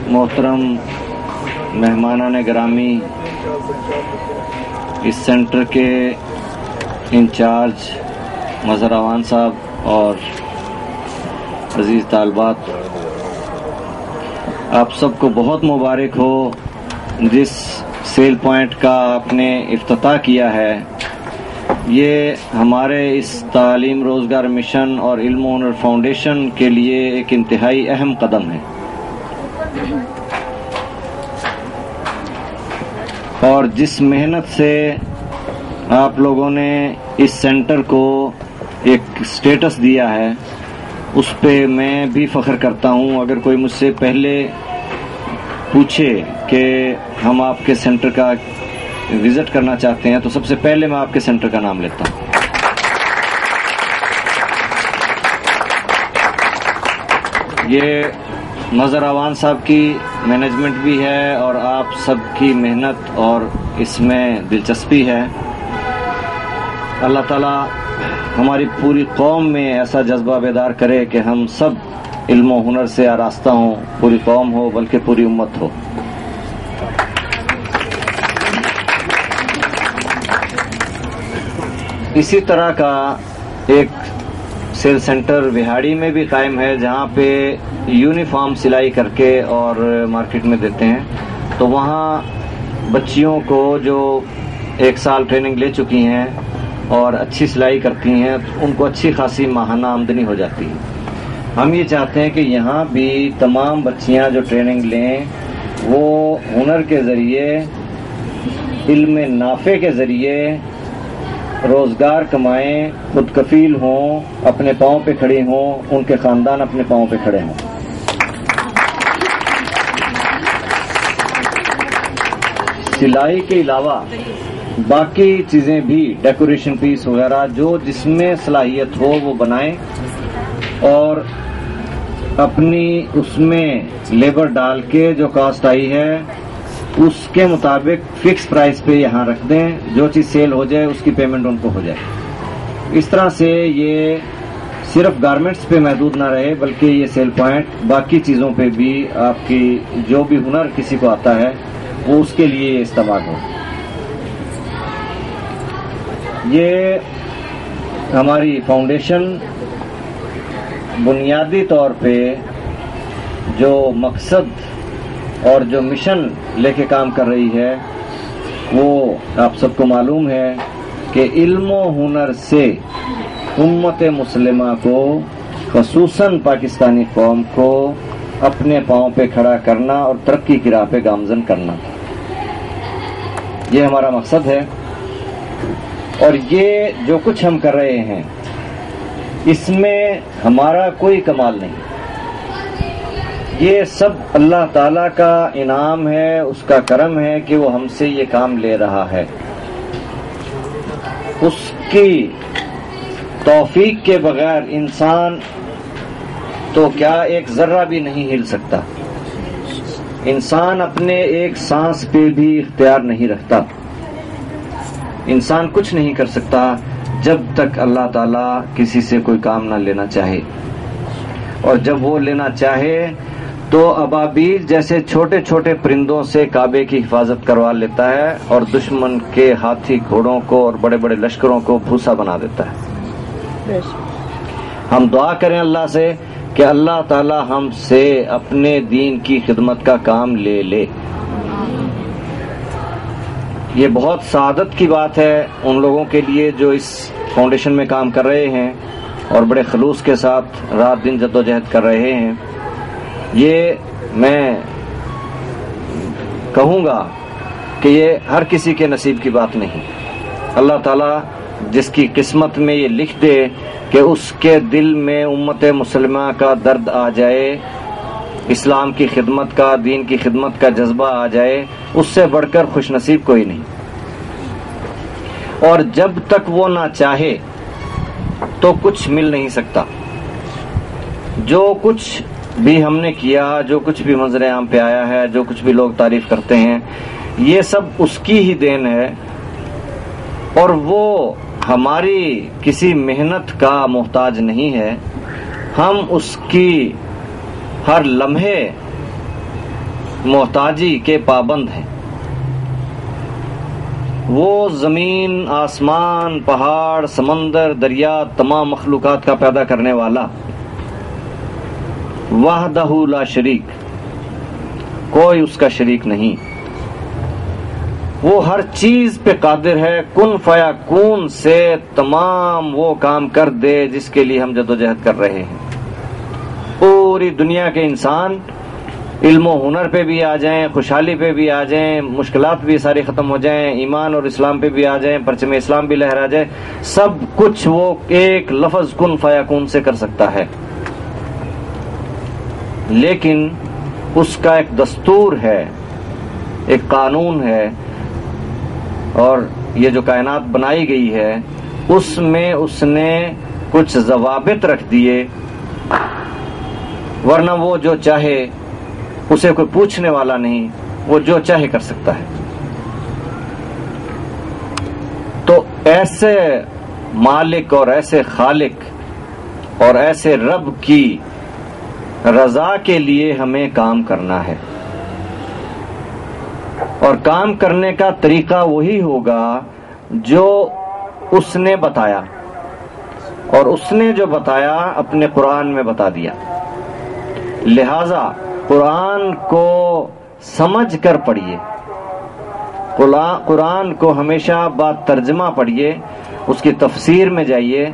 محترم مہمانان گرامی، اس سینٹر کے انچارج مظہر اعوان صاحب اور عزیز طالبات، آپ سب کو بہت مبارک ہو جس سیل پوائنٹ کا آپ نے افتتاح کیا ہے۔ یہ ہمارے اس تعلیم روزگار مشن اور علم و ہنر فاؤنڈیشن کے لیے ایک انتہائی اہم قدم ہے، اور جس محنت سے آپ لوگوں نے اس سینٹر کو ایک سٹیٹس دیا ہے اس پہ میں بھی فخر کرتا ہوں۔ اگر کوئی مجھ سے پہلے پوچھے کہ ہم آپ کے سینٹر کا وزٹ کرنا چاہتے ہیں تو سب سے پہلے میں آپ کے سینٹر کا نام لیتا ہوں۔ یہ مظہر اعوان صاحب کی مینجمنٹ بھی ہے اور آپ سب کی محنت اور اس میں دلچسپی ہے۔ اللہ تعالیٰ ہماری پوری قوم میں ایسا جذبہ بیدار کرے کہ ہم سب علم و ہنر سے آراستہ ہوں، پوری قوم ہو بلکہ پوری امت ہو۔ اسی طرح کا ایک سیل سینٹر وہاڑی میں بھی قائم ہے، جہاں پہ یونیفارم سلائی کر کے اور مارکیٹ میں دیتے ہیں، تو وہاں بچیوں کو جو 1 سال ٹریننگ لے چکی ہیں اور اچھی سلائی کرتی ہیں ان کو اچھی خاصی ماہانہ آمدنی ہو جاتی ہے۔ ہم یہ چاہتے ہیں کہ یہاں بھی تمام بچیاں جو ٹریننگ لیں وہ ہنر کے ذریعے، علم نافع کے ذریعے روزگار کمائیں، خود کفیل ہوں، اپنے پاؤں پہ کھڑی ہوں، ان کے خاندان اپنے پاؤں پہ کھڑے ہوں۔ سلائی کے علاوہ باقی چیزیں بھی، ڈیکوریشن پیس وغیرہ جو جس میں صلاحیت ہو وہ بنائیں، اور اپنی اس میں لیبر ڈال کے جو کاسٹ آئی ہے اس کے مطابق فکس پرائس پہ یہاں رکھ دیں، جو چیز سیل ہو جائے اس کی پیمنٹ ان کو ہو جائے۔ اس طرح سے یہ صرف گارمنٹس پہ محدود نہ رہے بلکہ یہ سیل پوائنٹ باقی چیزوں پہ بھی، آپ کی جو بھی ہنر کسی کو آتا ہے وہ اس کے لیے استعمال ہو۔ یہ ہماری فاؤنڈیشن بنیادی طور پہ جو مقصد اور جو مشن لے کے کام کر رہی ہے وہ آپ سب کو معلوم ہے کہ علم و ہنر سے امت مسلمہ کو، خصوصاً پاکستانی قوم کو اپنے پاؤں پہ کھڑا کرنا اور ترقی کی راہ پہ گامزن کرنا، یہ ہمارا مقصد ہے۔ اور یہ جو کچھ ہم کر رہے ہیں اس میں ہمارا کوئی کمال نہیں، یہ سب اللہ تعالیٰ کا انعام ہے، اس کا کرم ہے کہ وہ ہم سے یہ کام لے رہا ہے۔ اس کی توفیق کے بغیر انسان تو کیا ایک ذرہ بھی نہیں ہل سکتا، انسان اپنے ایک سانس پہ بھی اختیار نہیں رکھتا، انسان کچھ نہیں کر سکتا جب تک اللہ تعالیٰ کسی سے کوئی کام نہ لینا چاہے، اور جب وہ لینا چاہے تو ابابیل جیسے چھوٹے چھوٹے پرندوں سے کعبے کی حفاظت کروا لیتا ہے اور دشمن کے ہاتھی گھوڑوں کو اور بڑے بڑے لشکروں کو بھوسا بنا دیتا ہے۔ ہم دعا کریں اللہ سے کہ اللہ تعالی ہم سے اپنے دین کی خدمت کا کام لے لے۔ یہ بہت سعادت کی بات ہے ان لوگوں کے لیے جو اس فاؤنڈیشن میں کام کر رہے ہیں اور بڑے خلوص کے ساتھ رات دن جدوجہد کر رہے ہیں۔ یہ میں کہوں گا کہ یہ ہر کسی کے نصیب کی بات نہیں، اللہ تعالیٰ جس کی قسمت میں یہ لکھ دے کہ اس کے دل میں امت مسلمہ کا درد آ جائے، اسلام کی خدمت کا، دین کی خدمت کا جذبہ آ جائے، اس سے بڑھ کر خوش نصیب کوئی نہیں۔ اور جب تک وہ نہ چاہے تو کچھ مل نہیں سکتا۔ جو کچھ بھی ہم نے کیا، جو کچھ بھی منظر عام پہ آیا ہے، جو کچھ بھی لوگ تعریف کرتے ہیں، یہ سب اس کی ہی دین ہے، اور وہ ہماری کسی محنت کا محتاج نہیں ہے۔ ہم اس کی ہر لمحے محتاجی کے پابند ہیں. وہ زمین، آسمان، پہاڑ، سمندر، دریا، تمام مخلوقات کا پیدا کرنے والا، وحدہ لا شریک، کوئی اس کا شریک نہیں. وہ ہر چیز پہ قادر ہے، کن فیکون سے تمام وہ کام کر دے جس کے لیے ہم جدوجہد کر رہے ہیں. پوری دنیا کے انسان علم و ہنر پہ بھی آ جائیں، خوشحالی پہ بھی آ جائیں، مشکلات بھی ساری ختم ہو جائیں، ایمان اور اسلام پہ بھی آ جائیں، پرچم اسلام بھی لہرا جائے، سب کچھ وہ ایک لفظ کن فیکون سے کر سکتا ہے. لیکن اس کا ایک دستور ہے، ایک قانون ہے، اور یہ جو کائنات بنائی گئی ہے اس میں اس نے کچھ ضوابط رکھ دیے، ورنہ وہ جو چاہے، اسے کوئی پوچھنے والا نہیں، وہ جو چاہے کر سکتا ہے. تو ایسے مالک اور ایسے خالق اور ایسے رب کی رضا کے لیے ہمیں کام کرنا ہے، اور کام کرنے کا طریقہ وہی ہوگا جو اس نے بتایا، اور اس نے جو بتایا اپنے قرآن میں بتا دیا. لہذا قرآن کو سمجھ کر پڑھیے، قرآن کو ہمیشہ بات ترجمہ پڑھیے، اس کی تفسیر میں جائیے،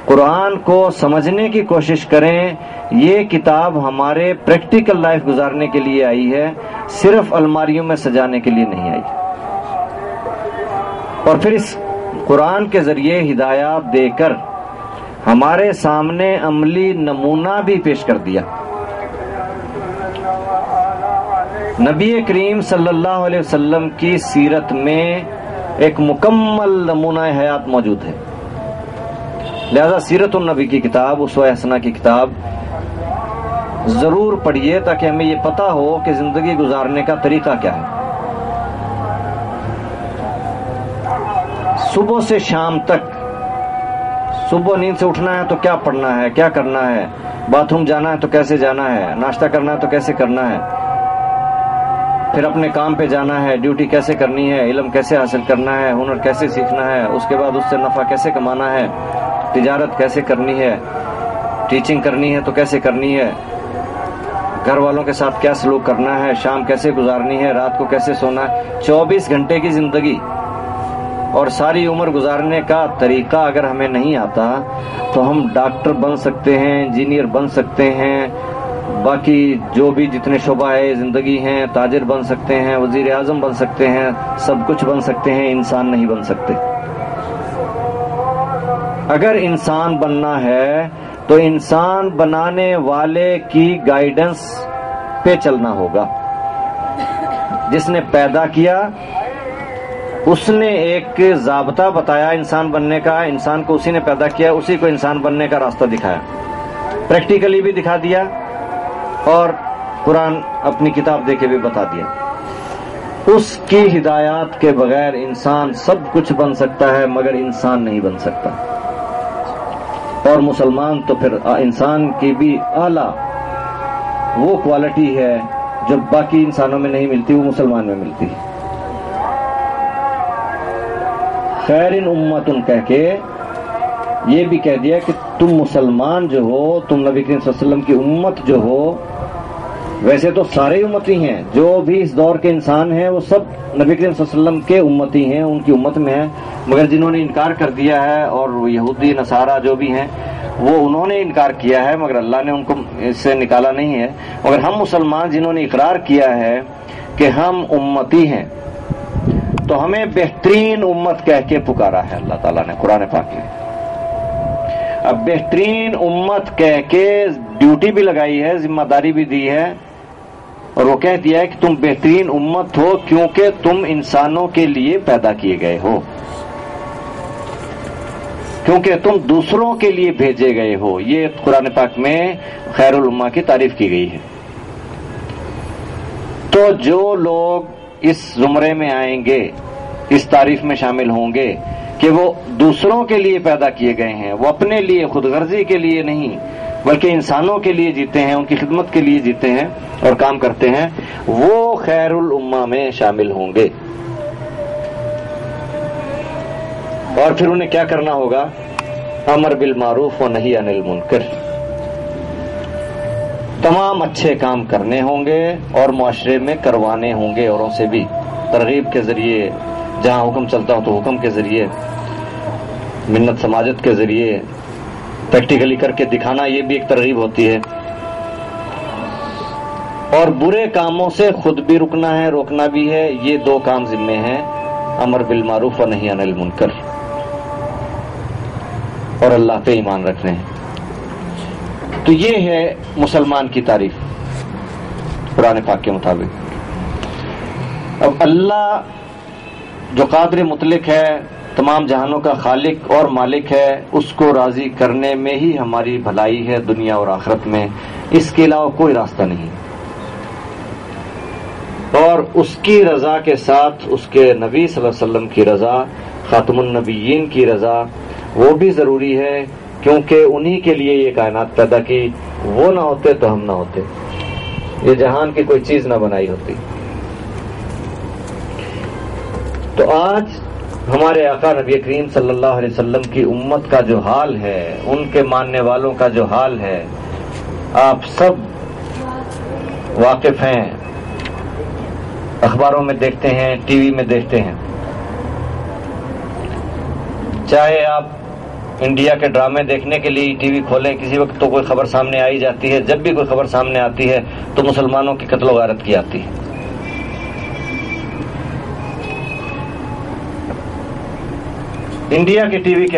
قرآن کو سمجھنے کی کوشش کریں. یہ کتاب ہمارے پریکٹیکل لائف گزارنے کے لیے آئی ہے، صرف الماریوں میں سجانے کے لیے نہیں آئی. اور پھر اس قرآن کے ذریعے ہدایات دے کر ہمارے سامنے عملی نمونہ بھی پیش کر دیا. نبی کریم صلی اللہ علیہ وسلم کی سیرت میں ایک مکمل نمونہ حیات موجود ہے. لہذا سیرت النبی کی کتاب، اسوہ حسنہ کی کتاب ضرور پڑھیے تاکہ ہمیں یہ پتہ ہو کہ زندگی گزارنے کا طریقہ کیا ہے. صبح سے شام تک، صبح نیند سے اٹھنا ہے تو کیا پڑھنا ہے، کیا کرنا ہے، باتھ روم جانا ہے تو کیسے جانا ہے، ناشتہ کرنا ہے تو کیسے کرنا ہے، پھر اپنے کام پہ جانا ہے، ڈیوٹی کیسے کرنی ہے، علم کیسے حاصل کرنا ہے، ہنر کیسے سیکھنا ہے، اس کے بعد اس سے نفع کیسے کمانا ہے، تجارت کیسے کرنی ہے، ٹیچنگ کرنی ہے تو کیسے کرنی ہے، گھر والوں کے ساتھ کیا سلوک کرنا ہے، شام کیسے گزارنی ہے، رات کو کیسے سونا ہے. 24 گھنٹے کی زندگی اور ساری عمر گزارنے کا طریقہ اگر ہمیں نہیں آتا تو ہم ڈاکٹر بن سکتے ہیں، انجینئر بن سکتے ہیں، باقی جو بھی جتنے شعبہ ہے زندگی ہیں، تاجر بن سکتے ہیں، وزیر اعظم بن سکتے ہیں، سب کچھ بن سکتے ہیں، انسان نہیں بن سکتے. اگر انسان بننا ہے تو انسان بنانے والے کی گائیڈنس پہ چلنا ہوگا. جس نے پیدا کیا اس نے ایک ضابطہ بتایا انسان بننے کا، انسان کو اسی نے پیدا کیا، اسی کو انسان بننے کا راستہ دکھایا، پریکٹیکلی بھی دکھا دیا اور قرآن اپنی کتاب دے کے بھی بتا دیا. اس کی ہدایات کے بغیر انسان سب کچھ بن سکتا ہے مگر انسان نہیں بن سکتا. اور مسلمان تو پھر انسان کی بھی اعلیٰ وہ کوالٹی ہے جو باقی انسانوں میں نہیں ملتی، وہ مسلمان میں ملتی ہے. خیر امتن کہہ کے یہ بھی کہہ دیا کہ تم مسلمان جو ہو، تم نبی کریم صلی اللہ علیہ وسلم کی امت جو ہو. ویسے تو سارے امتی ہیں، جو بھی اس دور کے انسان ہیں وہ سب نبی کریم صلی اللہ علیہ وسلم کے امتی ہیں، ان کی امت میں ہیں. مگر جنہوں نے انکار کر دیا ہے، اور یہودی نصارہ جو بھی ہیں وہ انہوں نے انکار کیا ہے، مگر اللہ نے ان کو اس سے نکالا نہیں ہے. مگر ہم مسلمان جنہوں نے اقرار کیا ہے کہ ہم امتی ہیں، تو ہمیں بہترین امت کہہ کے پکارا ہے اللہ تعالیٰ نے قرآن پاک میں. اب بہترین امت کہہ کے ڈیوٹی بھی لگائی ہے، ذمہ داری بھی دی ہے، اور وہ کہہ دیا ہے کہ تم بہترین امت ہو کیونکہ تم انسانوں کے لیے پیدا کیے گئے ہو، کیونکہ تم دوسروں کے لیے بھیجے گئے ہو. یہ قرآن پاک میں خیر الامہ کی تعریف کی گئی ہے. تو جو لوگ اس زمرے میں آئیں گے، اس تعریف میں شامل ہوں گے کہ وہ دوسروں کے لیے پیدا کیے گئے ہیں، وہ اپنے لیے خود غرضی کے لیے نہیں، بلکہ انسانوں کے لیے جیتے ہیں، ان کی خدمت کے لیے جیتے ہیں اور کام کرتے ہیں، وہ خیر الامہ میں شامل ہوں گے۔ اور پھر انہیں کیا کرنا ہوگا؟ امر بالمعروف و نہی عن المنکر، تمام اچھے کام کرنے ہوں گے اور معاشرے میں کروانے ہوں گے، اوروں سے بھی ترغیب کے ذریعے، جہاں حکم چلتا ہو تو حکم کے ذریعے، منت سماجت کے ذریعے، پریکٹیکلی کر کے دکھانا، یہ بھی ایک ترغیب ہوتی ہے۔ اور برے کاموں سے خود بھی رکنا ہے، روکنا بھی ہے، یہ دو کام ذمے ہیں، امر بالمعروف و نہی عن المنکر، اور اللہ پہ ایمان رکھنے ہیں۔ تو یہ ہے مسلمان کی تعریف قرآن پاک کے مطابق۔ اب اللہ جو قادر مطلق ہے، تمام جہانوں کا خالق اور مالک ہے، اس کو راضی کرنے میں ہی ہماری بھلائی ہے دنیا اور آخرت میں، اس کے علاوہ کوئی راستہ نہیں۔ اور اس کی رضا کے ساتھ اس کے نبی صلی اللہ علیہ وسلم کی رضا، خاتم النبیین کی رضا، وہ بھی ضروری ہے، کیونکہ انہی کے لیے یہ کائنات پیدا کی، وہ نہ ہوتے تو ہم نہ ہوتے، یہ جہان کی کوئی چیز نہ بنائی ہوتی۔ تو آج ہمارے آقا نبی کریم صلی اللہ علیہ وسلم کی امت کا جو حال ہے، ان کے ماننے والوں کا جو حال ہے، آپ سب واقف ہیں، اخباروں میں دیکھتے ہیں، ٹی وی میں دیکھتے ہیں۔ چاہے آپ انڈیا کے ڈرامے دیکھنے کے لیے ٹی وی کھولیں، کسی وقت تو کوئی خبر سامنے آئی جاتی ہے، جب بھی کوئی خبر سامنے آتی ہے تو مسلمانوں کی قتل و غارت کی آتی ہے۔ انڈیا کے ٹی وی کے